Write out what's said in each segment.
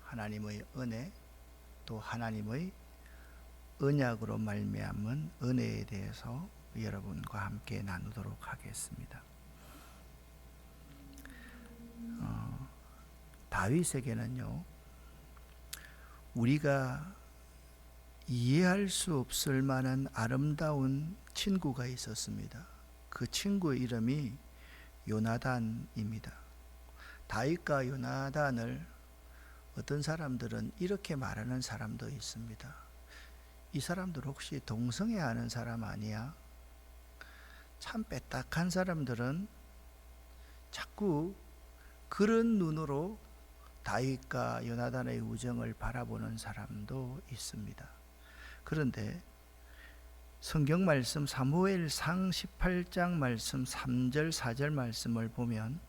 하나님의 은혜, 또 하나님의 언약으로 말미암은 은혜에 대해서 여러분과 함께 나누도록 하겠습니다. 다윗에게는요, 우리가 이해할 수 없을 만한 아름다운 친구가 있었습니다. 그 친구의 이름이 요나단입니다. 다윗과 요나단을 어떤 사람들은 이렇게 말하는 사람도 있습니다. 이 사람들 혹시 동성애하는 사람 아니야? 참 빼딱한 사람들은 자꾸 그런 눈으로 다윗과 요나단의 우정을 바라보는 사람도 있습니다. 그런데 성경 말씀 사무엘상 18장 말씀 3절 4절 말씀을 보면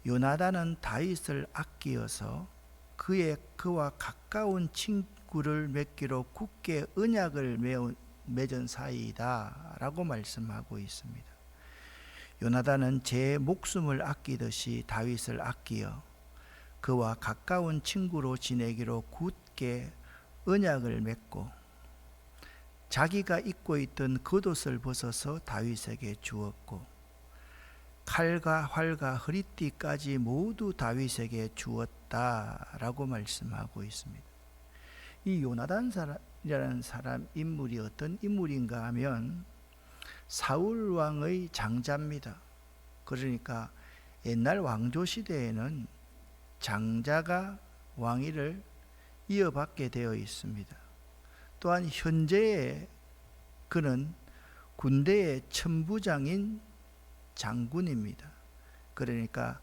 요나단은 다윗을 아끼어서 그와 가까운 친구를 맺기로 굳게 언약을 맺은 사이이다 라고 말씀하고 있습니다. 요나단은 제 목숨을 아끼듯이 다윗을 아끼어 그와 가까운 친구로 지내기로 굳게 언약을 맺고 자기가 입고 있던 겉옷을 벗어서 다윗에게 주었고 칼과 활과 허리띠까지 모두 다윗에게 주었다라고 말씀하고 있습니다. 이 요나단이라는 사람 인물이 어떤 인물인가 하면 사울 왕의 장자입니다. 그러니까 옛날 왕조 시대에는 장자가 왕위를 이어받게 되어 있습니다. 또한 현재의 그는 군대의 천부장인 장군입니다. 그러니까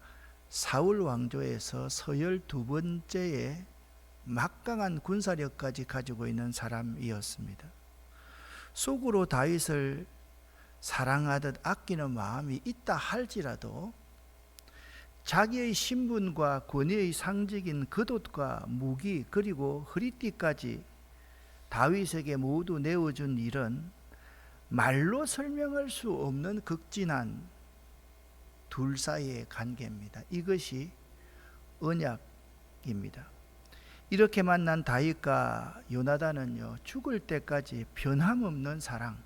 사울 왕조에서 서열 두 번째의 막강한 군사력까지 가지고 있는 사람이었습니다. 속으로 다윗을 사랑하듯 아끼는 마음이 있다 할지라도 자기의 신분과 권위의 상징인 겉옷과 무기 그리고 허리띠까지 다윗에게 모두 내어준 일은 말로 설명할 수 없는 극진한 둘 사이의 관계입니다. 이것이 언약입니다. 이렇게 만난 다윗과 요나단은요, 죽을 때까지 변함없는 사랑,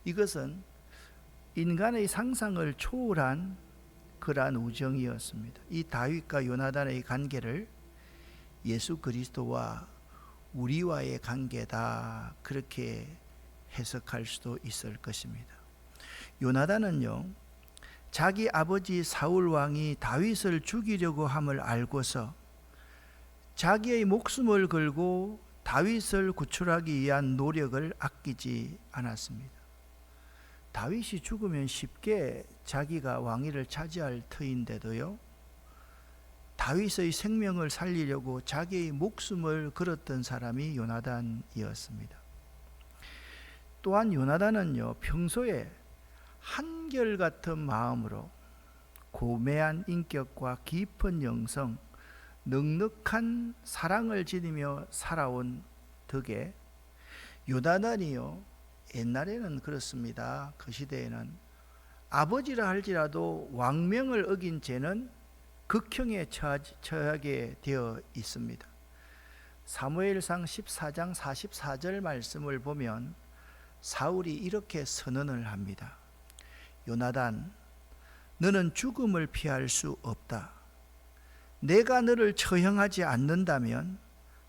이것은 인간의 상상을 초월한 그러한 우정이었습니다. 이 다윗과 요나단의 관계를 예수 그리스도와 우리와의 관계다, 그렇게 해석할 수도 있을 것입니다. 요나단은요, 자기 아버지 사울 왕이 다윗을 죽이려고 함을 알고서 자기의 목숨을 걸고 다윗을 구출하기 위한 노력을 아끼지 않았습니다. 다윗이 죽으면 쉽게 자기가 왕위를 차지할 터인데도요, 다윗의 생명을 살리려고 자기의 목숨을 걸었던 사람이 요나단이었습니다. 또한 요나단은요, 평소에 한결같은 마음으로 고매한 인격과 깊은 영성, 넉넉한 사랑을 지니며 살아온 덕에 요나단이요, 옛날에는 그렇습니다. 그 시대에는 아버지라 할지라도 왕명을 어긴 죄는 극형에 처하게 되어 있습니다. 사무엘상 14장 44절 말씀을 보면 사울이 이렇게 선언을 합니다. 요나단, 너는 죽음을 피할 수 없다. 내가 너를 처형하지 않는다면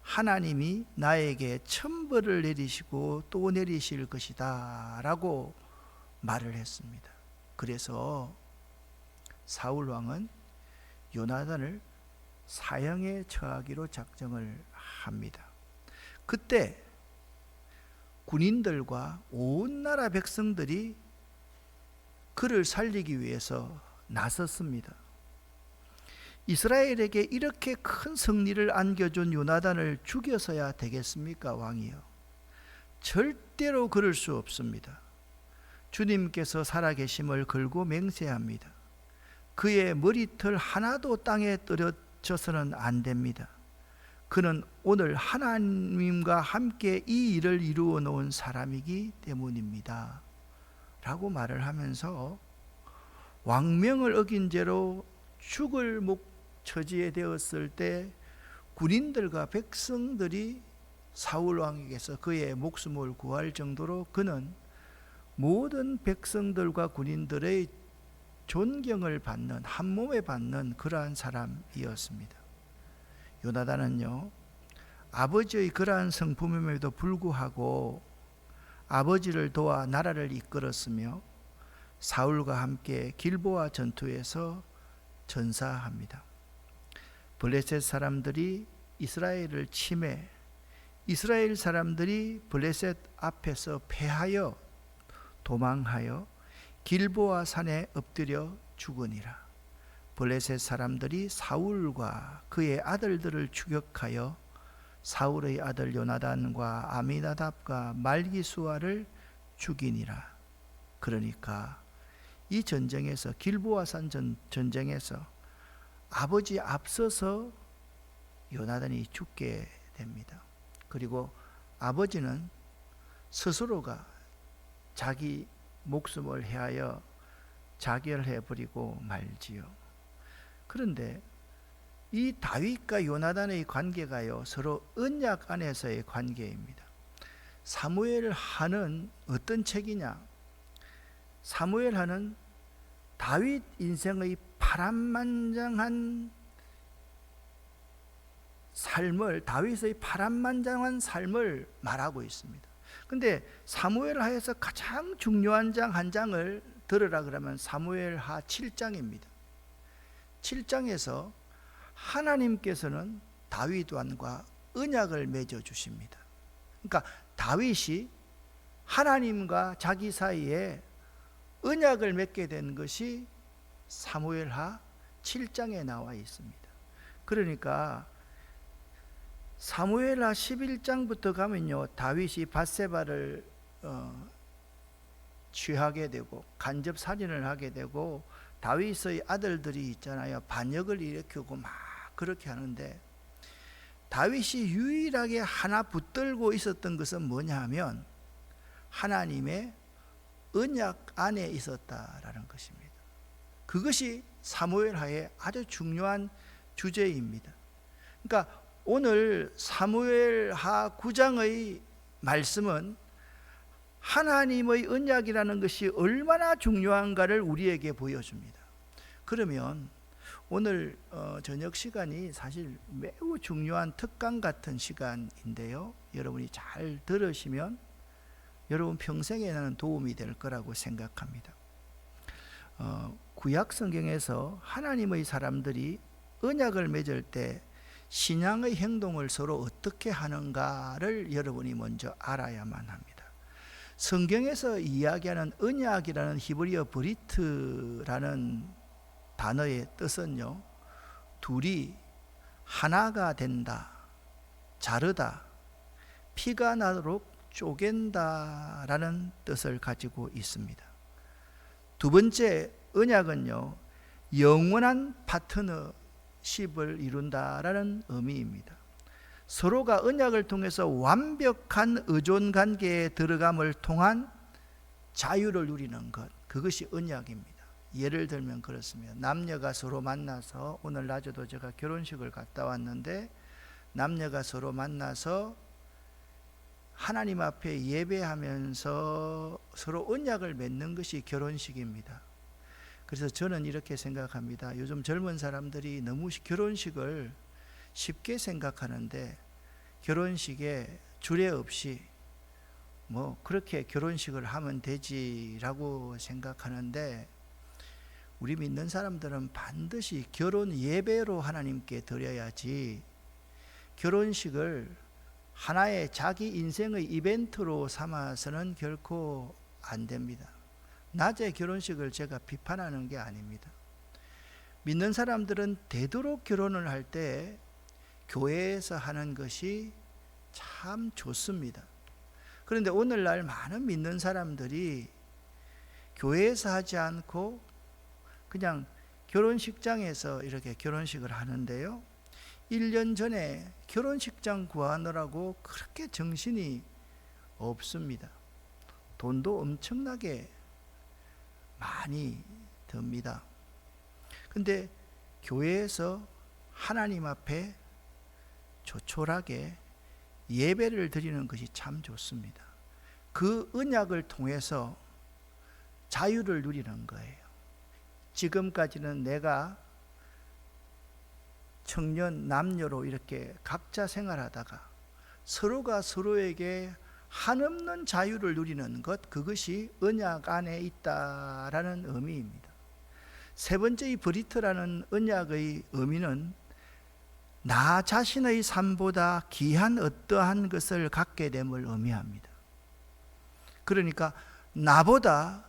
하나님이 나에게 천벌을 내리시고 또 내리실 것이다 라고 말을 했습니다. 그래서 사울 왕은 요나단을 사형에 처하기로 작정을 합니다. 그때 군인들과 온 나라 백성들이 그를 살리기 위해서 나섰습니다. 이스라엘에게 이렇게 큰 승리를 안겨준 요나단을 죽여서야 되겠습니까, 왕이여? 절대로 그럴 수 없습니다. 주님께서 살아계심을 걸고 맹세합니다. 그의 머리털 하나도 땅에 떨어져서는 안 됩니다. 그는 오늘 하나님과 함께 이 일을 이루어 놓은 사람이기 때문입니다 라고 말을 하면서 왕명을 어긴 죄로 죽을 처지에 되었을 때 군인들과 백성들이 사울 왕에게서 그의 목숨을 구할 정도로 그는 모든 백성들과 군인들의 존경을 받는, 한 몸에 받는 그러한 사람이었습니다. 요나단은요, 아버지의 그러한 성품임에도 불구하고 아버지를 도와 나라를 이끌었으며 사울과 함께 길보아 전투에서 전사합니다. 블레셋 사람들이 이스라엘을 침해, 이스라엘 사람들이 블레셋 앞에서 패하여 도망하여 길보아 산에 엎드려 죽으니라. 블레셋 사람들이 사울과 그의 아들들을 추격하여 사울의 아들 요나단과 아미나답과 말기수아를 죽이니라. 그러니까 이 전쟁에서, 길보아산 전쟁에서 아버지 앞서서 요나단이 죽게 됩니다. 그리고 아버지는 스스로가 자기 목숨을 해하여 자결해 버리고 말지요. 그런데 이 다윗과 요나단의 관계가요, 서로 언약 안에서의 관계입니다. 사무엘하는 어떤 책이냐? 사무엘하는 다윗 인생의 파란만장한 삶을, 다윗의 파란만장한 삶을 말하고 있습니다. 근데 사무엘하에서 가장 중요한 장 한 장을 들으라 그러면 사무엘하 7장입니다. 7장에서 하나님께서는 다윗과 언약을 맺어 주십니다. 그러니까 다윗이 하나님과 자기 사이에 언약을 맺게 된 것이 사무엘하 7장에 나와 있습니다. 그러니까 사무엘하 11장부터 가면요, 다윗이 밧세바를 취하게 되고 간접 살인을 하게 되고 다윗의 아들들이 있잖아요, 반역을 일으키고 막 그렇게 하는데, 다윗이 유일하게 하나 붙들고 있었던 것은 뭐냐 하면 하나님의 언약 안에 있었다라는 것입니다. 그것이 사무엘하의 아주 중요한 주제입니다. 그러니까 오늘 사무엘하 9장의 말씀은 하나님의 언약이라는 것이 얼마나 중요한가를 우리에게 보여줍니다. 그러면 오늘 저녁 시간이 사실 매우 중요한 특강 같은 시간인데요, 여러분이 잘 들으시면 여러분 평생에 나는 도움이 될 거라고 생각합니다. 구약 성경에서 하나님의 사람들이 언약을 맺을 때 신앙의 행동을 서로 어떻게 하는가를 여러분이 먼저 알아야만 합니다. 성경에서 이야기하는 언약이라는 히브리어 브리트라는 단어의 뜻은요, 둘이 하나가 된다, 자르다, 피가 나도록 쪼갠다라는 뜻을 가지고 있습니다. 두 번째 언약은요, 영원한 파트너십을 이룬다라는 의미입니다. 서로가 언약을 통해서 완벽한 의존 관계에 들어감을 통한 자유를 누리는 것, 그것이 언약입니다. 예를 들면 그렇습니다. 남녀가 서로 만나서, 오늘 낮에도 제가 결혼식을 갔다 왔는데 남녀가 서로 만나서 하나님 앞에 예배하면서 서로 언약을 맺는 것이 결혼식입니다. 그래서 저는 이렇게 생각합니다. 요즘 젊은 사람들이 너무 결혼식을 쉽게 생각하는데, 결혼식에 주례 없이 뭐 그렇게 결혼식을 하면 되지라고 생각하는데, 우리 믿는 사람들은 반드시 결혼 예배로 하나님께 드려야지 결혼식을 하나의 자기 인생의 이벤트로 삼아서는 결코 안 됩니다. 낮에 결혼식을 제가 비판하는 게 아닙니다. 믿는 사람들은 되도록 결혼을 할 때 교회에서 하는 것이 참 좋습니다. 그런데 오늘날 많은 믿는 사람들이 교회에서 하지 않고 그냥 결혼식장에서 이렇게 결혼식을 하는데요, 1년 전에 결혼식장 구하느라고 그렇게 정신이 없습니다. 돈도 엄청나게 많이 듭니다. 근데 교회에서 하나님 앞에 조촐하게 예배를 드리는 것이 참 좋습니다. 그 언약을 통해서 자유를 누리는 거예요. 지금까지는 내가 청년 남녀로 이렇게 각자 생활하다가 서로가 서로에게 한없는 자유를 누리는 것, 그것이 언약 안에 있다라는 의미입니다. 세 번째, 이 브리트라는 언약의 의미는 나 자신의 삶보다 귀한 어떠한 것을 갖게 됨을 의미합니다. 그러니까 나보다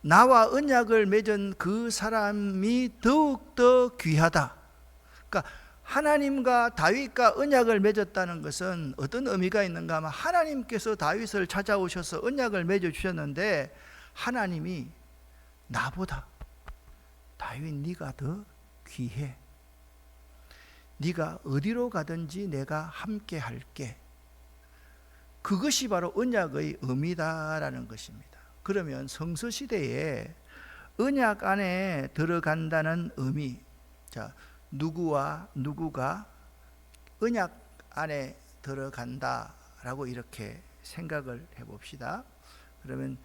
나와 언약을 맺은 그 사람이 더욱더 귀하다. 그러니까 하나님과 다윗과 언약을 맺었다는 것은 어떤 의미가 있는가 하면, 하나님께서 다윗을 찾아오셔서 언약을 맺어주셨는데 하나님이 나보다 다윗 네가 더 귀해, 네가 어디로 가든지 내가 함께 할게. 그것이 바로 언약의 의미다라는 것입니다. 그러면 성서시대에 언약 안에 들어간다는 의미, 자, 누구와 누구가 언약 안에 들어간다라고 이렇게 생각을 해봅시다. 그러면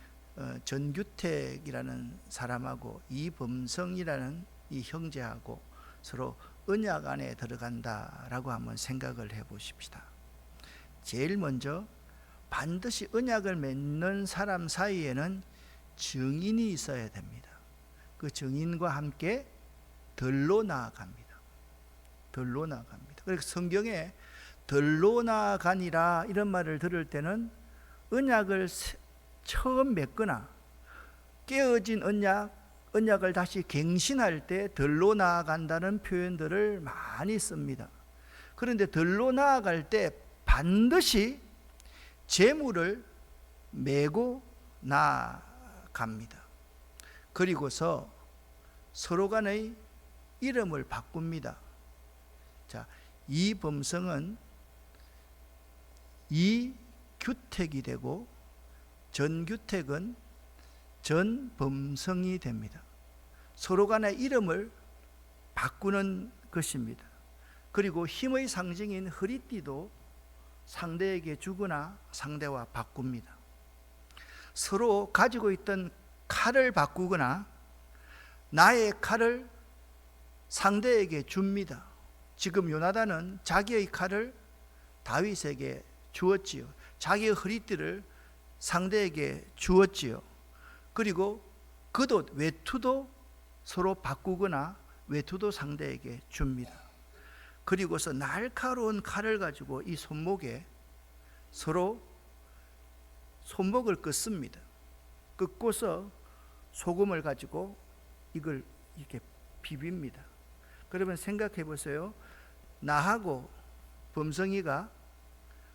전규택이라는 사람하고 이범성이라는 이 형제하고 서로 언약 안에 들어간다라고 한번 생각을 해보십시다. 제일 먼저 반드시 언약을 맺는 사람 사이에는 증인이 있어야 됩니다. 그 증인과 함께 덜로 나아갑니다. 덜로 나아갑니다. 그래서 성경에 덜로 나아가니라 이런 말을 들을 때는 언약을 처음 맺거나 깨어진 언약을 다시 갱신할 때 덜로 나아간다는 표현들을 많이 씁니다. 그런데 덜로 나아갈 때 반드시 재물을 메고 나아갑니다. 그리고서 서로 간의 이름을 바꿉니다. 자, 이범성은 이규택이 되고 전규택은 전범성이 됩니다. 서로 간의 이름을 바꾸는 것입니다. 그리고 힘의 상징인 허리띠도 상대에게 주거나 상대와 바꿉니다. 서로 가지고 있던 칼을 바꾸거나 나의 칼을 상대에게 줍니다. 지금 요나단은 자기의 칼을 다윗에게 주었지요. 자기의 허리띠를 상대에게 주었지요. 그리고 겉옷, 외투도 서로 바꾸거나 외투도 상대에게 줍니다. 그리고서 날카로운 칼을 가지고 이 손목에 서로 손목을 긋습니다. 긋고서 소금을 가지고 이걸 이렇게 비빕니다. 그러면 생각해 보세요. 나하고 범성이가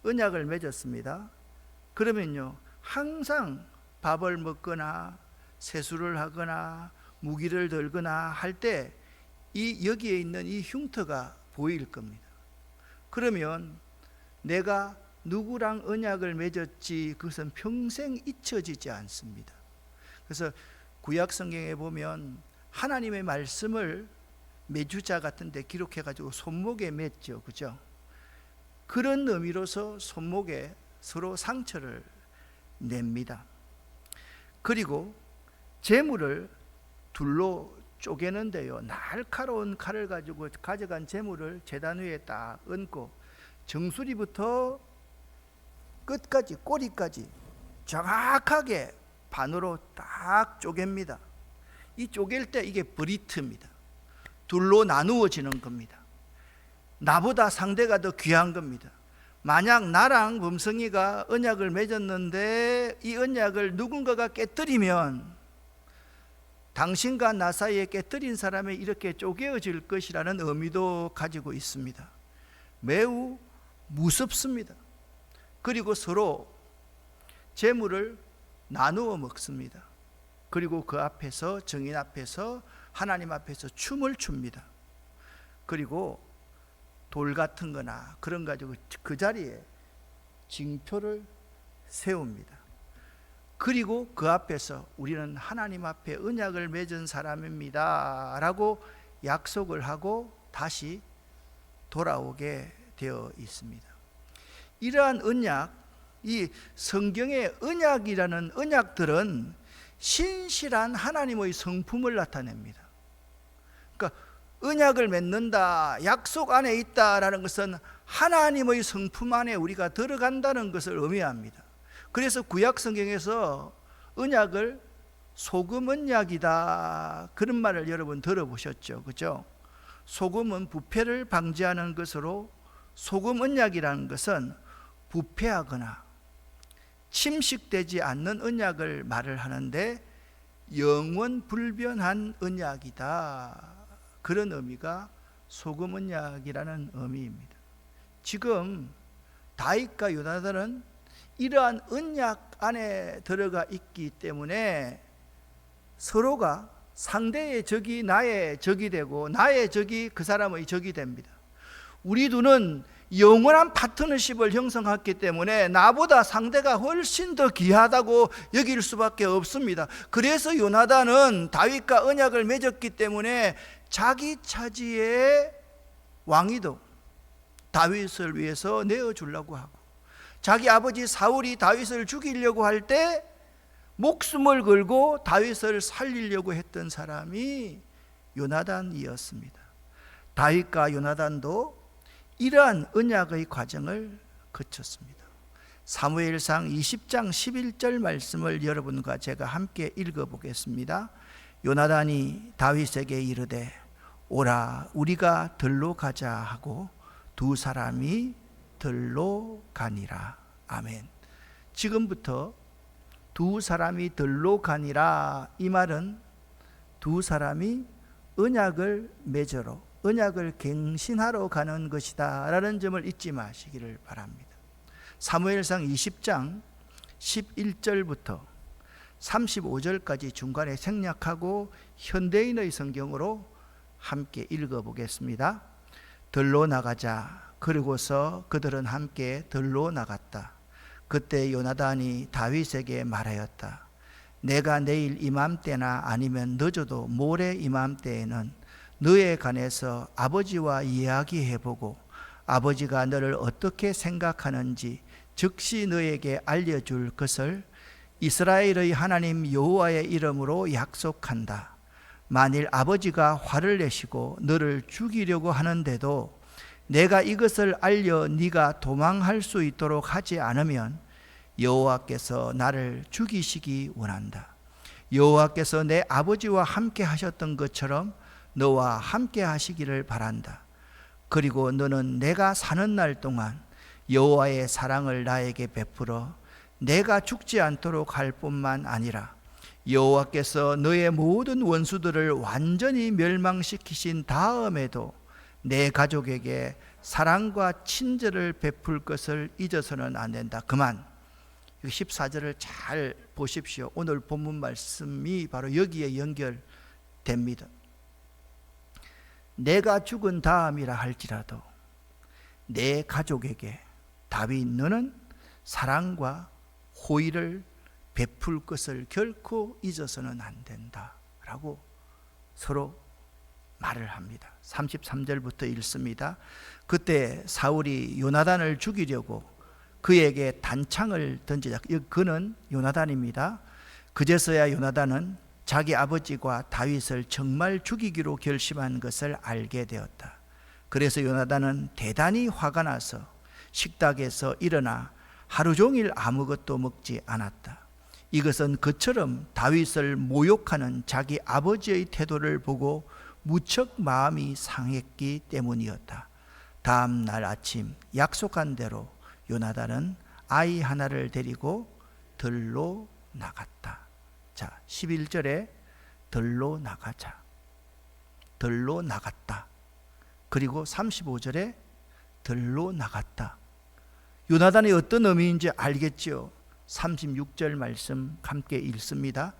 언약을 맺었습니다. 그러면요, 항상 밥을 먹거나 세수를 하거나 무기를 들거나 할 때 이 여기에 있는 이 흉터가 보일 겁니다. 그러면 내가 누구랑 언약을 맺었지 그것은 평생 잊혀지지 않습니다. 그래서 구약 성경에 보면 하나님의 말씀을 메주자 같은데 기록해 가지고 손목에 맸죠, 그죠? 그런 의미로서 손목에 서로 상처를 냅니다. 그리고 재물을 둘로 쪼개는데요, 날카로운 칼을 가지고 가져간 재물을 제단 위에 딱 얹고 정수리부터 끝까지 꼬리까지 정확하게 반으로 딱 쪼갭니다. 이 쪼갤 때 이게 브리트입니다. 둘로 나누어지는 겁니다. 나보다 상대가 더 귀한 겁니다. 만약 나랑 범성이가 언약을 맺었는데 이 언약을 누군가가 깨뜨리면 당신과 나 사이에 깨뜨린 사람이 이렇게 쪼개어질 것이라는 의미도 가지고 있습니다. 매우 무섭습니다. 그리고 서로 재물을 나누어 먹습니다. 그리고 그 앞에서, 증인 앞에서, 하나님 앞에서 춤을 춥니다. 그리고 돌 같은 거나 그런 가지고 그 자리에 징표를 세웁니다. 그리고 그 앞에서 우리는 하나님 앞에 언약을 맺은 사람입니다 라고 약속을 하고 다시 돌아오게 되어 있습니다. 이러한 언약, 이 성경의 언약이라는 언약들은 신실한 하나님의 성품을 나타냅니다. 그러니까 언약을 맺는다, 약속 안에 있다라는 것은 하나님의 성품 안에 우리가 들어간다는 것을 의미합니다. 그래서 구약 성경에서 언약을 소금 언약이다, 그런 말을 여러분 들어보셨죠, 그죠? 소금은 부패를 방지하는 것으로, 소금 언약이라는 것은 부패하거나 침식되지 않는 언약을 말을 하는데 영원 불변한 언약이다, 그런 의미가 소금 언약이라는 의미입니다. 지금 다윗과 요나단은 이러한 언약 안에 들어가 있기 때문에 서로가 상대의 적이 나의 적이 되고 나의 적이 그 사람의 적이 됩니다. 우리 둘은 영원한 파트너십을 형성했기 때문에 나보다 상대가 훨씬 더 귀하다고 여길 수밖에 없습니다. 그래서 요나단은 다윗과 언약을 맺었기 때문에 자기 차지의 왕위도 다윗을 위해서 내어주려고 하고, 자기 아버지 사울이 다윗을 죽이려고 할 때 목숨을 걸고 다윗을 살리려고 했던 사람이 요나단이었습니다. 다윗과 요나단도 이러한 언약의 과정을 거쳤습니다. 사무엘상 20장 11절 말씀을 여러분과 제가 함께 읽어보겠습니다. 요나단이 다윗에게 이르되 오라 우리가 들로 가자 하고 두 사람이 들로 가니라. 아멘. 지금부터 두 사람이 들로 가니라, 이 말은 두 사람이 언약을 맺으러, 언약을 갱신하러 가는 것이다 라는 점을 잊지 마시기를 바랍니다. 사무엘상 20장 11절부터 35절까지 중간에 생략하고 현대인의 성경으로 함께 읽어보겠습니다. 들로 나가자. 그리고서 그들은 함께 들로 나갔다. 그때 요나단이 다윗에게 말하였다. 내가 내일 이맘때나 아니면 늦어도 모레 이맘때에는 너에 관해서 아버지와 이야기해보고 아버지가 너를 어떻게 생각하는지 즉시 너에게 알려줄 것을 이스라엘의 하나님 여호와의 이름으로 약속한다. 만일 아버지가 화를 내시고 너를 죽이려고 하는데도 내가 이것을 알려 네가 도망할 수 있도록 하지 않으면 여호와께서 나를 죽이시기 원한다. 여호와께서 내 아버지와 함께 하셨던 것처럼 너와 함께 하시기를 바란다. 그리고 너는 내가 사는 날 동안 여호와의 사랑을 나에게 베풀어 내가 죽지 않도록 할 뿐만 아니라 여호와께서 너의 모든 원수들을 완전히 멸망시키신 다음에도 내 가족에게 사랑과 친절을 베풀 것을 잊어서는 안 된다. 그만. 14절을 잘 보십시오. 오늘 본문 말씀이 바로 여기에 연결됩니다. 내가 죽은 다음이라 할지라도 내 가족에게 다윗 너는 사랑과 호의를 베풀 것을 결코 잊어서는 안 된다 라고 서로 말을 합니다. 33절부터 읽습니다. 그때 사울이 요나단을 죽이려고 그에게 단창을 던지자. 그는 요나단입니다. 그제서야 요나단은 자기 아버지가 다윗을 정말 죽이기로 결심한 것을 알게 되었다. 그래서 요나단은 대단히 화가 나서 식탁에서 일어나 하루 종일 아무것도 먹지 않았다. 이것은 그처럼 다윗을 모욕하는 자기 아버지의 태도를 보고 무척 마음이 상했기 때문이었다. 다음 날 아침 약속한 대로 요나단은 아이 하나를 데리고 들로 나갔다. 자, 11절에 들로 나가자. 들로 나갔다. 그리고 35절에 들로 나갔다. 요나단이 어떤 의미인지 알겠죠? 36절 말씀 함께 읽습니다.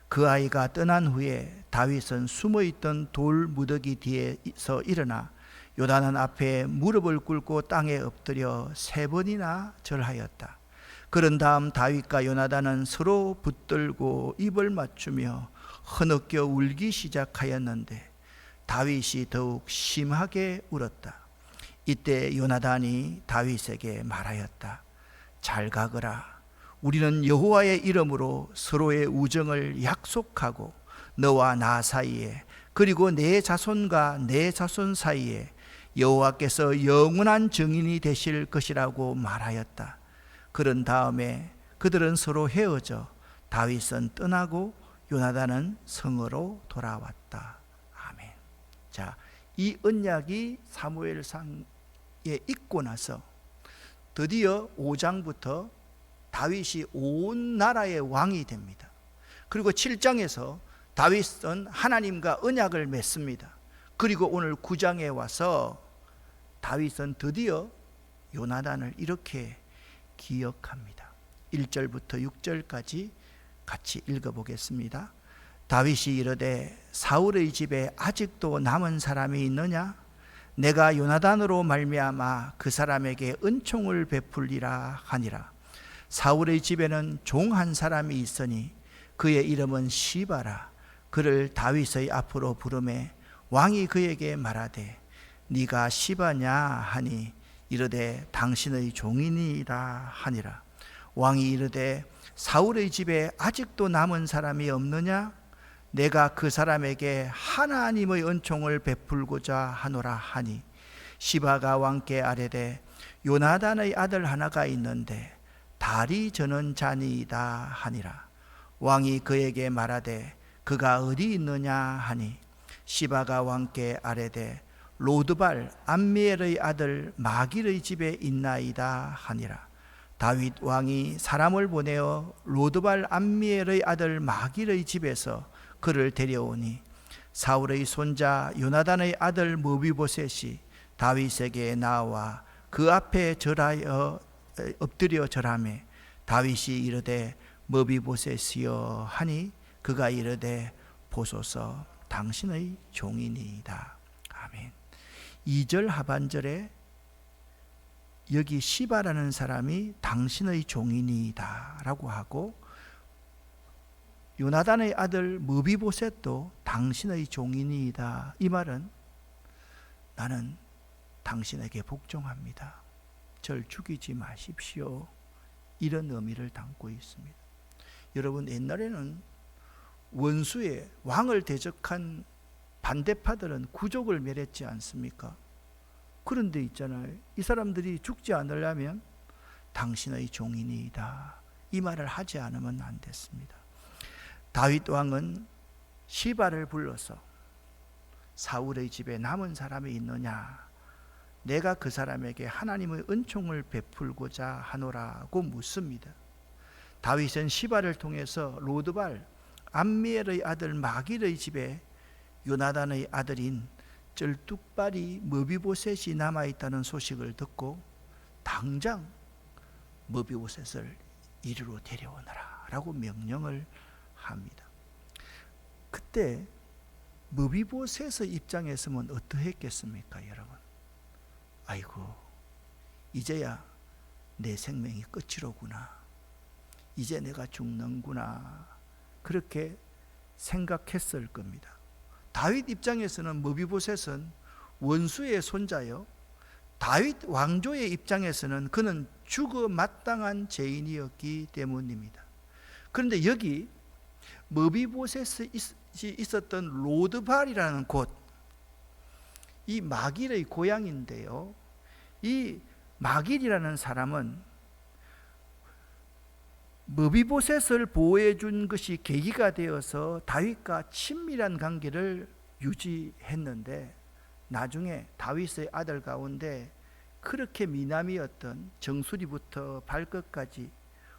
그 아이가 떠난 후에 다윗은 숨어있던 돌 무더기 뒤에서 일어나 요나단 앞에 무릎을 꿇고 땅에 엎드려 3번이나 절하였다. 그런 다음 다윗과 요나단은 서로 붙들고 입을 맞추며 흐느껴 울기 시작하였는데 다윗이 더욱 심하게 울었다. 이때 요나단이 다윗에게 말하였다. 잘 가거라. 우리는 여호와의 이름으로 서로의 우정을 약속하고 너와 나 사이에 그리고 내 자손과 내 자손 사이에 여호와께서 영원한 증인이 되실 것이라고 말하였다. 그런 다음에 그들은 서로 헤어져 다윗은 떠나고 요나단은 성으로 돌아왔다. 아멘. 자, 이 언약이 사무엘상에 있고 나서 드디어 5장부터 다윗이 온 나라의 왕이 됩니다. 그리고 7장에서 다윗은 하나님과 언약을 맺습니다. 그리고 오늘 9장에 와서 다윗은 드디어 요나단을 이렇게 기억합니다. 1절부터 6절까지 같이 읽어보겠습니다. 다윗이 이르되 사울의 집에 아직도 남은 사람이 있느냐? 내가 요나단으로 말미암아 그 사람에게 은총을 베풀리라 하니라. 사울의 집에는 종 한 사람이 있으니 그의 이름은 시바라. 그를 다윗의 앞으로 부르매 왕이 그에게 말하되 네가 시바냐 하니 이르되 당신의 종이니이다 하니라. 왕이 이르되 사울의 집에 아직도 남은 사람이 없느냐? 내가 그 사람에게 하나님의 은총을 베풀고자 하노라 하니 시바가 왕께 아뢰되 요나단의 아들 하나가 있는데 다리 저는 자니이다 하니라. 왕이 그에게 말하되 그가 어디 있느냐 하니 시바가 왕께 아뢰되 로드발 암미엘의 아들 마길의 집에 있나이다 하니라. 다윗 왕이 사람을 보내어 로드발 암미엘의 아들 마길의 집에서 그를 데려오니 사울의 손자 요나단의 아들 무비보셋이 다윗에게 나와 그 앞에 절하여 엎드려 절하매 다윗이 이르되 무비보셋이여 하니 그가 이르되 보소서 당신의 종이니이다. 아멘. 2절 하반절에 여기 시바라는 사람이 당신의 종이니이다 라고 하고 요나단의 아들 무비보셋도 당신의 종이니이다. 이 말은 나는 당신에게 복종합니다. 절 죽이지 마십시오. 이런 의미를 담고 있습니다. 여러분, 옛날에는 원수의 왕을 대적한 반대파들은 구족을 멸했지 않습니까? 그런데 있잖아요. 이 사람들이 죽지 않으려면 당신의 종이니이다. 이 말을 하지 않으면 안 됐습니다. 다윗 왕은 시바를 불러서 사울의 집에 남은 사람이 있느냐? 내가 그 사람에게 하나님의 은총을 베풀고자 하노라고 묻습니다. 다윗은 시바를 통해서 로드발 암미엘의 아들 마길의 집에 요나단의 아들인 쩔뚝발이 무비보셋이 남아있다는 소식을 듣고 당장 무비보셋을 이리로 데려오너라 라고 명령을 합니다. 그때 무비보셋의 입장에서는 어떠했겠습니까, 여러분? 아이고, 이제야 내 생명이 끝이로구나. 이제 내가 죽는구나. 그렇게 생각했을 겁니다. 다윗 입장에서는 무비보셋은 원수의 손자요, 다윗 왕조의 입장에서는 그는 죽어 마땅한 죄인이었기 때문입니다. 그런데 여기 무비보셋이 있었던 로드발이라는 곳, 이 마길의 고향인데요, 이 마길이라는 사람은 무비보셋을 보호해 준 것이 계기가 되어서 다윗과 친밀한 관계를 유지했는데, 나중에 다윗의 아들 가운데 그렇게 미남이었던 정수리부터 발끝까지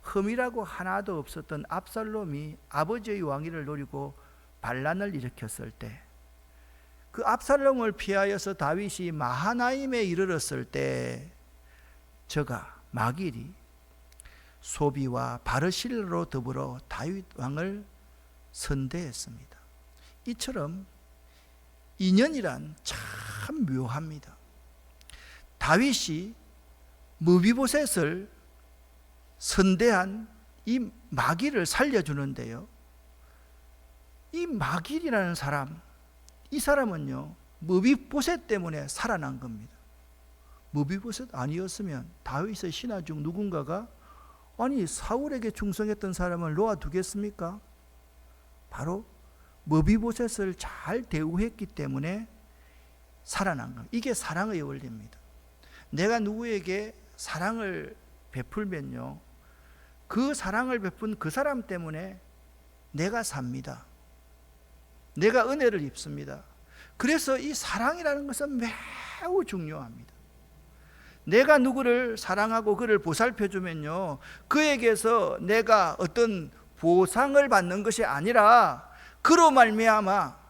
흠이라고 하나도 없었던 압살롬이 아버지의 왕위를 노리고 반란을 일으켰을 때, 그 압살롬을 피하여서 다윗이 마하나임에 이르렀을 때 저가 마길이 소비와 바르실로 더불어 다윗 왕을 선대했습니다. 이처럼 인연이란 참 묘합니다. 다윗이 무비보셋을 선대한 이 마길을 살려주는데요, 이 마길이라는 사람, 이 사람은요 무비보셋 때문에 살아난 겁니다. 머비보셋 아니었으면 다윗의 신하 중 누군가가 아니 사울에게 충성했던 사람을 놓아두겠습니까? 바로 머비보셋을 잘 대우했기 때문에 살아난 겁니다. 이게 사랑의 원리입니다. 내가 누구에게 사랑을 베풀면요, 그 사랑을 베푼 그 사람 때문에 내가 삽니다. 내가 은혜를 입습니다. 그래서 이 사랑이라는 것은 매우 중요합니다. 내가 누구를 사랑하고 그를 보살펴주면요, 그에게서 내가 어떤 보상을 받는 것이 아니라 그로 말미암아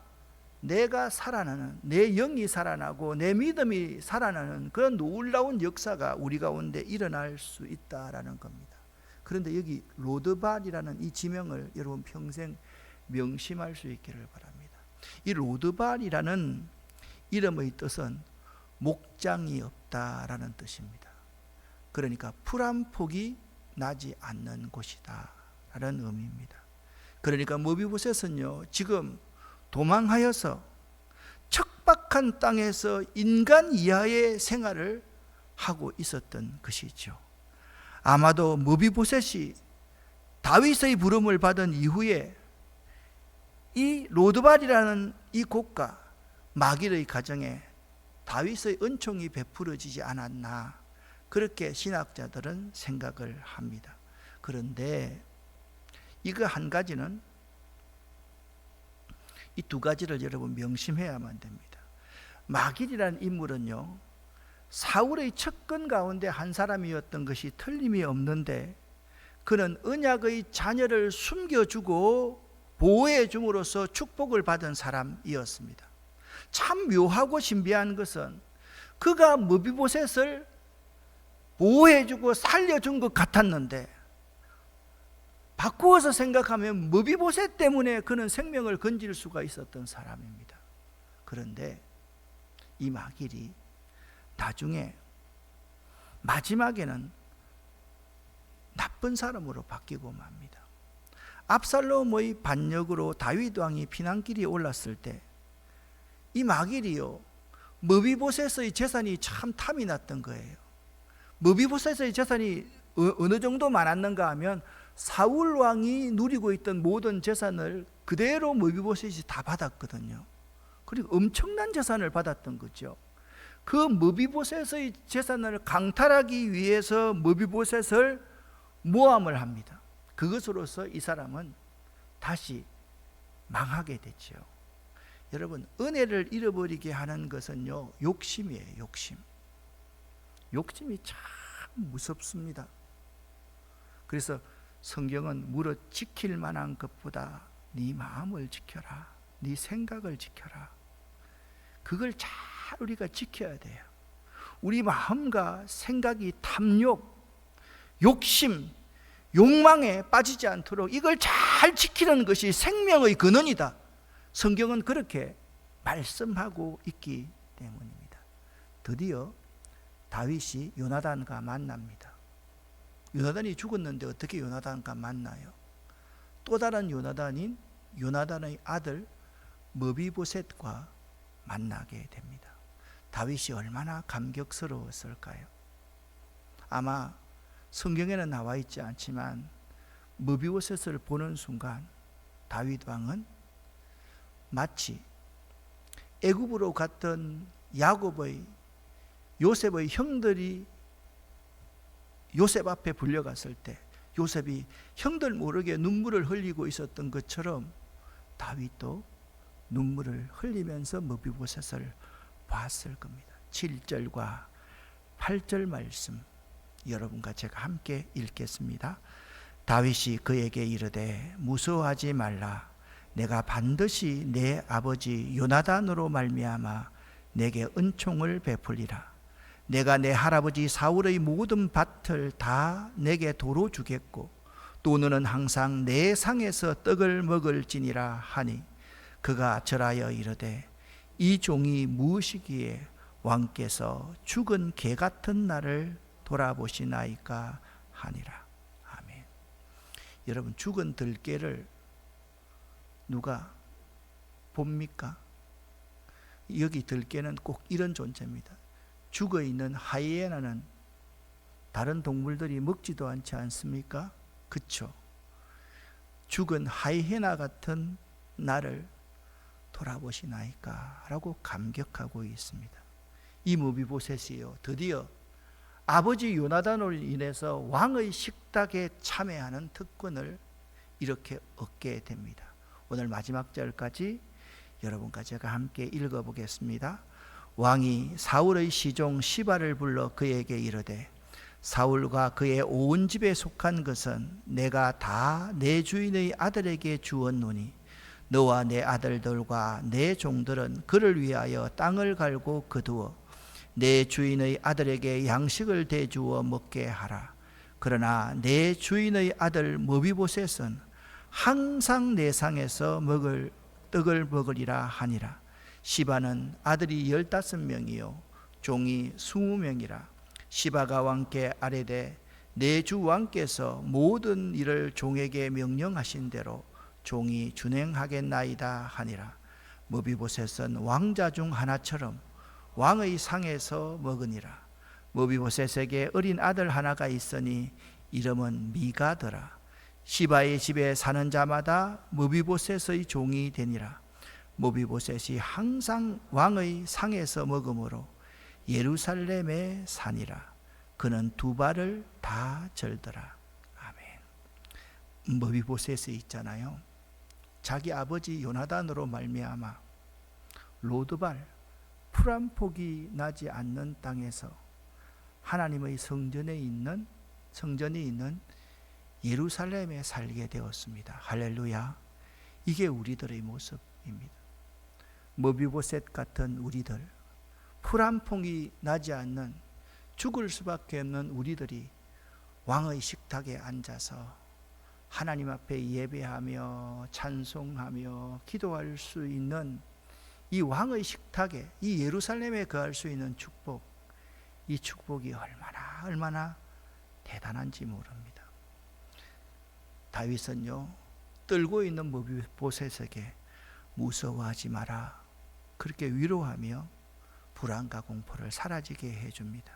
내가 살아나는, 내 영이 살아나고 내 믿음이 살아나는 그런 놀라운 역사가 우리 가운데 일어날 수 있다라는 겁니다. 그런데 여기 로드발이라는 이 지명을 여러분 평생 명심할 수 있기를 바랍니다. 이 로드발이라는 이름의 뜻은 목장이 없다라는 뜻입니다. 그러니까 풀 한 폭이 나지 않는 곳이다 라는 의미입니다. 그러니까 머비보셋은요, 지금 도망하여서 척박한 땅에서 인간 이하의 생활을 하고 있었던 것이죠. 아마도 머비보셋이 다윗의 부름을 받은 이후에 이 로드발이라는 이 곳과 마길의 가정에 다윗의 은총이 베풀어지지 않았나, 그렇게 신학자들은 생각을 합니다. 그런데 이거 한 가지는, 이 두 가지를 여러분 명심해야만 됩니다. 마길이라는 인물은요, 사울의 측근 가운데 한 사람이었던 것이 틀림이 없는데, 그는 언약의 자녀를 숨겨주고 보호해 줌으로써 축복을 받은 사람이었습니다. 참 묘하고 신비한 것은 그가 머비보셋을 보호해주고 살려준 것 같았는데, 바꾸어서 생각하면 머비보셋 때문에 그는 생명을 건질 수가 있었던 사람입니다. 그런데 이 마길이 나중에 마지막에는 나쁜 사람으로 바뀌고 맙니다. 압살롬의 반역으로 다윗 왕이 피난길이 올랐을 때 이 마길이요, 머비보셋의 재산이 참 탐이 났던 거예요. 머비보셋의 재산이 어느 정도 많았는가 하면 사울 왕이 누리고 있던 모든 재산을 그대로 머비보셋이 다 받았거든요. 그리고 엄청난 재산을 받았던 거죠. 그 머비보셋의 재산을 강탈하기 위해서 머비보셋을 모함을 합니다. 그것으로서 이 사람은 다시 망하게 됐죠. 여러분, 은혜를 잃어버리게 하는 것은요, 욕심이에요. 욕심이 참 무섭습니다. 그래서 성경은 무릇 지킬 만한 것보다 네 마음을 지켜라, 네 생각을 지켜라. 그걸 잘 우리가 지켜야 돼요. 우리 마음과 생각이 탐욕, 욕심, 욕망에 빠지지 않도록 이걸 잘 지키는 것이 생명의 근원이다. 성경은 그렇게 말씀하고 있기 때문입니다. 드디어 다윗이 요나단과 만납니다. 요나단이 죽었는데 어떻게 요나단과 만나요? 또 다른 요나단인 요나단의 아들 머비보셋과 만나게 됩니다. 다윗이 얼마나 감격스러웠을까요? 아마 성경에는 나와 있지 않지만 머비보셋을 보는 순간 다윗 왕은 마치 애굽으로 갔던 요셉의 형들이 요셉 앞에 불려갔을 때 요셉이 형들 모르게 눈물을 흘리고 있었던 것처럼 다윗도 눈물을 흘리면서 머비보셋을 봤을 겁니다. 7절과 8절 말씀 여러분과 제가 함께 읽겠습니다. 다윗이 그에게 이르되 무서워하지 말라. 내가 반드시 내 아버지 요나단으로 말미암아 내게 은총을 베풀리라. 내가 내 할아버지 사울의 모든 밭을 다 내게 도로 주겠고 또 너는 항상 내 상에서 떡을 먹을지니라 하니 그가 절하여 이르되 이 종이 무엇이기에 왕께서 죽은 개 같은 나를 돌아보시나이까 하니라. 아멘. 여러분, 죽은 들개를 누가 봅니까? 여기 들개는 꼭 이런 존재입니다. 죽어 있는 하이에나는 다른 동물들이 먹지도 않지 않습니까? 그쵸? 죽은 하이에나 같은 나를 돌아보시나이까? 라고 감격하고 있습니다. 이 무비보셋이요, 드디어 아버지 요나단으로 인해서 왕의 식탁에 참여하는 특권을 이렇게 얻게 됩니다. 오늘 마지막 절까지 여러분과 제가 함께 읽어보겠습니다. 왕이 사울의 시종 시바를 불러 그에게 이르되, 사울과 그의 온 집에 속한 것은 내가 다 내 주인의 아들에게 주었노니 너와 내 아들들과 내 종들은 그를 위하여 땅을 갈고 거두어 내 주인의 아들에게 양식을 대주어 먹게 하라. 그러나 내 주인의 아들 무비보셋은 항상 내 상에서 먹을 떡을 먹으리라 하니라. 시바는 아들이 15명이요 종이 20명이라. 시바가 왕께 아뢰되, 내 주 왕께서 모든 일을 종에게 명령하신 대로 종이 준행하겠나이다 하니라. 무비보셋은 왕자 중 하나처럼 왕의 상에서 먹으니라. 무비보셋에게 어린 아들 하나가 있으니 이름은 미가더라. 시바의 집에 사는 자마다 무비보셋의 종이 되니라. 무비보셋이 항상 왕의 상에서 먹으므로 예루살렘에 사니라. 그는 두 발을 다 절더라. 아멘. 무비보셋이 있잖아요, 자기 아버지 요나단으로 말미암아 로드발 풀 한 폭이 나지 않는 땅에서 하나님의 성전이 있는 예루살렘에 살게 되었습니다. 할렐루야. 이게 우리들의 모습입니다. 무비보셋 같은 우리들, 풀 한 폭이 나지 않는 죽을 수밖에 없는 우리들이 왕의 식탁에 앉아서 하나님 앞에 예배하며 찬송하며 기도할 수 있는 이 왕의 식탁에, 이 예루살렘에 거할 수 있는 축복, 이 축복이 얼마나 대단한지 모릅니다. 다윗은요, 떨고 있는 무비보셋에게 무서워하지 마라, 그렇게 위로하며 불안과 공포를 사라지게 해줍니다.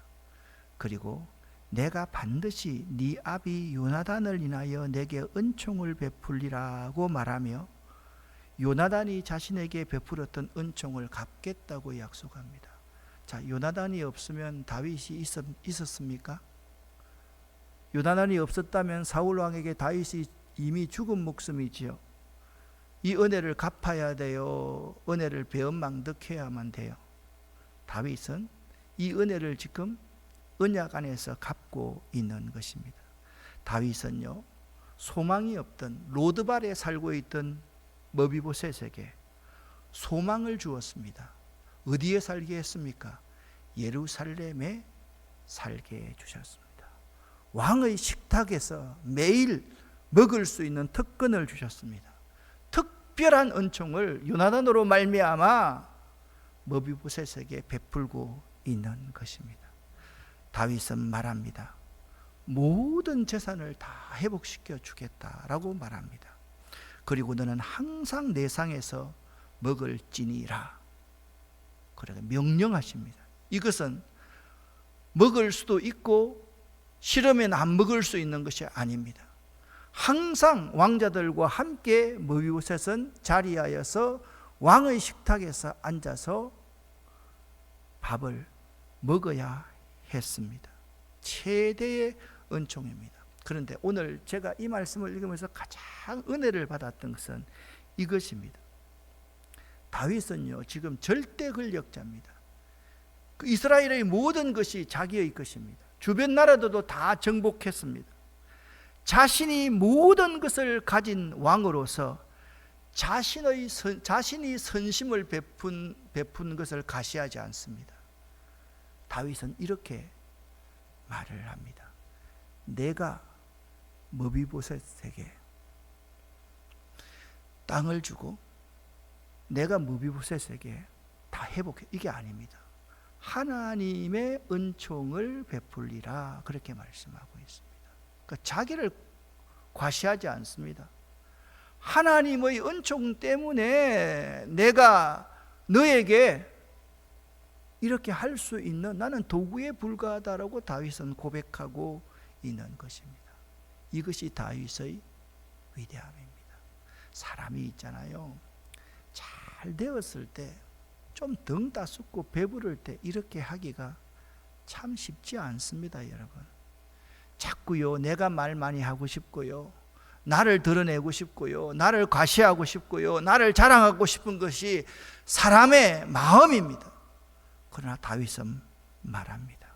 그리고 내가 반드시 네 아비 요나단을 인하여 내게 은총을 베풀리라고 말하며 요나단이 자신에게 베풀었던 은총을 갚겠다고 약속합니다. 자, 요나단이 없으면 다윗이 있었습니까? 요나단이 없었다면 사울 왕에게 다윗이 이미 죽은 목숨이지요. 이 은혜를 갚아야 돼요. 은혜를 배은망덕해야만 돼요. 다윗은 이 은혜를 지금 언약 안에서 갚고 있는 것입니다. 다윗은요, 소망이 없던 로드발에 살고 있던 무비보셋에게 소망을 주었습니다. 어디에 살게 했습니까? 예루살렘에 살게 해주셨습니다. 왕의 식탁에서 매일 먹을 수 있는 특권을 주셨습니다. 특별한 은총을 요나단으로 말미암아 무비보셋에게 베풀고 있는 것입니다. 다윗은 말합니다. 모든 재산을 다 회복시켜 주겠다라고 말합니다. 그리고 너는 항상 내 상에서 먹을지니라, 그렇게 명령하십니다. 이것은 먹을 수도 있고 싫으면 안 먹을 수 있는 것이 아닙니다. 항상 왕자들과 함께 무비보셋은 자리하여서 왕의 식탁에서 앉아서 밥을 먹어야 했습니다. 최대의 은총입니다. 그런데 오늘 제가 이 말씀을 읽으면서 가장 은혜를 받았던 것은 이것입니다. 다윗은요, 지금 절대 권력자입니다. 그 이스라엘의 모든 것이 자기의 것입니다. 주변 나라들도 다 정복했습니다. 자신이 모든 것을 가진 왕으로서 자신이 선심을 베푼 것을 가시하지 않습니다. 다윗은 이렇게 말을 합니다. 내가 무비보셋에게 땅을 주고 내가 무비보셋에게 다 회복해, 이게 아닙니다. 하나님의 은총을 베풀리라, 그렇게 말씀하고 있습니다. 그러니까 자기를 과시하지 않습니다. 하나님의 은총 때문에 내가 너에게 이렇게 할 수 있는 나는 도구에 불과하다라고 다윗은 고백하고 있는 것입니다. 이것이 다윗의 위대함입니다. 사람이 있잖아요, 잘 되었을 때 좀 등 따숩고 배부를 때 이렇게 하기가 참 쉽지 않습니다. 여러분, 자꾸요 내가 말 많이 하고 싶고요, 나를 드러내고 싶고요, 나를 과시하고 싶고요, 나를 자랑하고 싶은 것이 사람의 마음입니다. 그러나 다윗은 말합니다.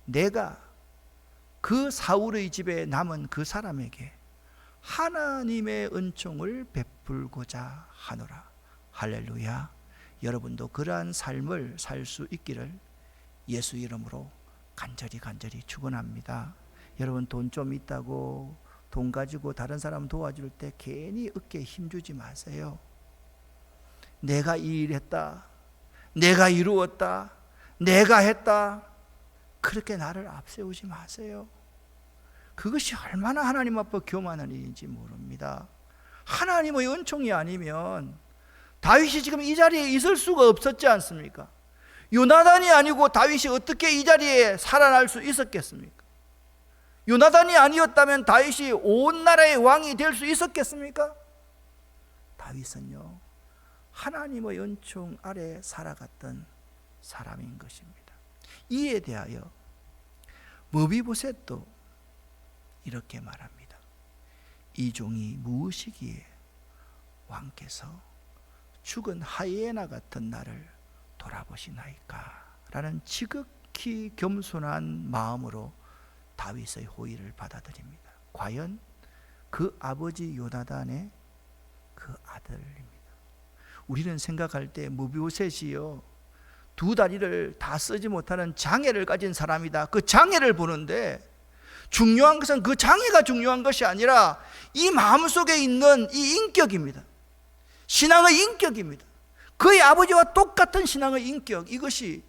내가 그 사울의 집에 남은 그 사람에게 하나님의 은총을 베풀고자 하노라. 할렐루야. 여러분도 그러한 삶을 살 수 있기를 예수 이름으로 간절히 축원합니다. 여러분, 돈 좀 있다고 돈 가지고 다른 사람 도와줄 때 괜히 어깨에 힘주지 마세요. 내가 이 일했다, 내가 이루었다, 내가 했다, 그렇게 나를 앞세우지 마세요. 그것이 얼마나 하나님 앞에 교만한 일인지 모릅니다. 하나님의 은총이 아니면 다윗이 지금 이 자리에 있을 수가 없었지 않습니까? 요나단이 아니고 다윗이 어떻게 이 자리에 살아날 수 있었겠습니까? 요나단이 아니었다면 다윗이 온 나라의 왕이 될 수 있었겠습니까? 다윗은요, 하나님의 은총 아래 살아갔던 사람인 것입니다. 이에 대하여 므비보셋도 이렇게 말합니다. 이 종이 무엇이기에 왕께서 죽은 하이에나 같은 나를 돌아보시나이까? 라는 지극히 겸손한 마음으로 다윗의 호의를 받아들입니다. 과연 그 아버지 요나단의 그 아들입니다. 우리는 생각할 때 므비보셋이요, 두 다리를 다 쓰지 못하는 장애를 가진 사람이다, 그 장애를 보는데, 중요한 것은 그 장애가 중요한 것이 아니라 이 마음속에 있는 이 인격입니다. 신앙의 인격입니다. 그의 아버지와 똑같은 신앙의 인격, 이것이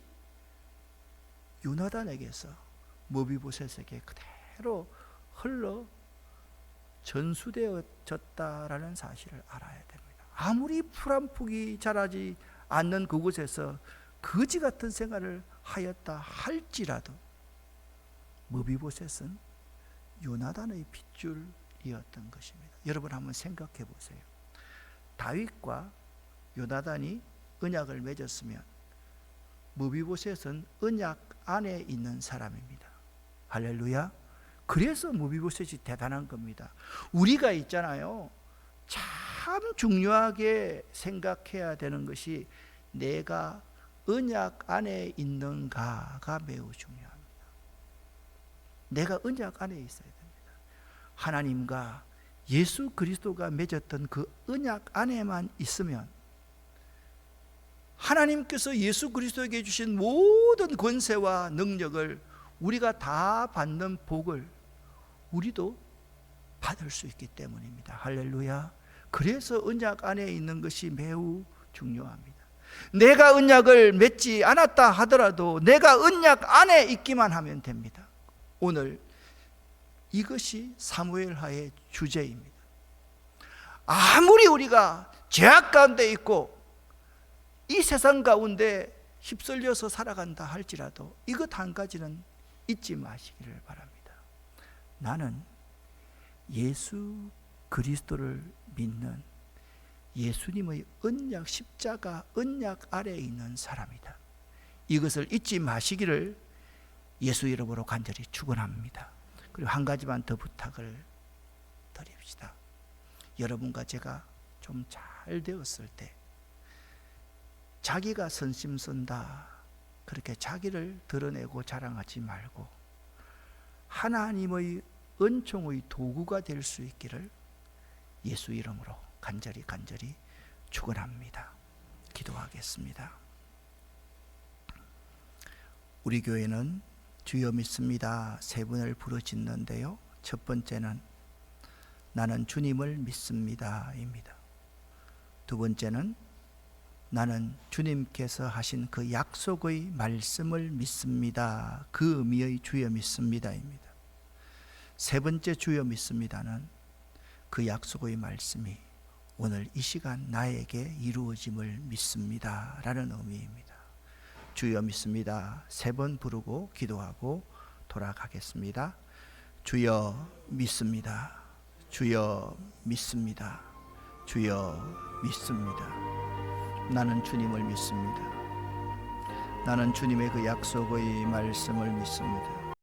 요나단에게서 므비보셋에게 그대로 흘러 전수되어졌다라는 사실을 알아야 됩니다. 아무리 풀 한 폭이 자라지 않는 그곳에서 거지 같은 생활을 하였다 할지라도 므비보셋은 요나단의 핏줄이었던 것입니다. 여러분, 한번 생각해 보세요. 다윗과 요나단이 언약을 맺었으면 므비보셋은 언약 안에 있는 사람입니다. 할렐루야. 그래서 므비보셋이 대단한 겁니다. 우리가 있잖아요, 참 중요하게 생각해야 되는 것이 내가 언약 안에 있는가가 매우 중요합니다. 내가 언약 안에 있어야 됩니다. 하나님과 예수 그리스도가 맺었던 그 언약 안에만 있으면 하나님께서 예수 그리스도에게 주신 모든 권세와 능력을 우리가 다 받는 복을 우리도 받을 수 있기 때문입니다. 할렐루야. 그래서 언약 안에 있는 것이 매우 중요합니다. 내가 언약을 맺지 않았다 하더라도 내가 언약 안에 있기만 하면 됩니다. 오늘 이것이 사무엘하의 주제입니다. 아무리 우리가 죄악 가운데 있고 이 세상 가운데 휩쓸려서 살아간다 할지라도 이것 한 가지는 잊지 마시기를 바랍니다. 나는 예수 그리스도를 믿는 예수님의 언약 십자가 언약 아래에 있는 사람이다. 이것을 잊지 마시기를 예수 이름으로 간절히 축원합니다. 그리고 한 가지만 더 부탁을 드립시다. 여러분과 제가 좀 잘 되었을 때 자기가 선심 쓴다 그렇게 자기를 드러내고 자랑하지 말고 하나님의 은총의 도구가 될 수 있기를 예수 이름으로 간절히 축원합니다. 기도하겠습니다. 우리 교회는 주여 믿습니다 세 번을 부르짖는데요, 첫 번째는 나는 주님을 믿습니다 입니다. 두 번째는 나는 주님께서 하신 그 약속의 말씀을 믿습니다, 그 의미의 주여 믿습니다 입니다. 세 번째 주여 믿습니다는 그 약속의 말씀이 오늘 이 시간 나에게 이루어짐을 믿습니다 라는 의미입니다. 주여 믿습니다. 3번 부르고 기도하고 돌아가겠습니다. 주여 믿습니다. 주여 믿습니다. 주여 믿습니다. 나는 주님을 믿습니다. 나는 주님의 그 약속의 말씀을 믿습니다.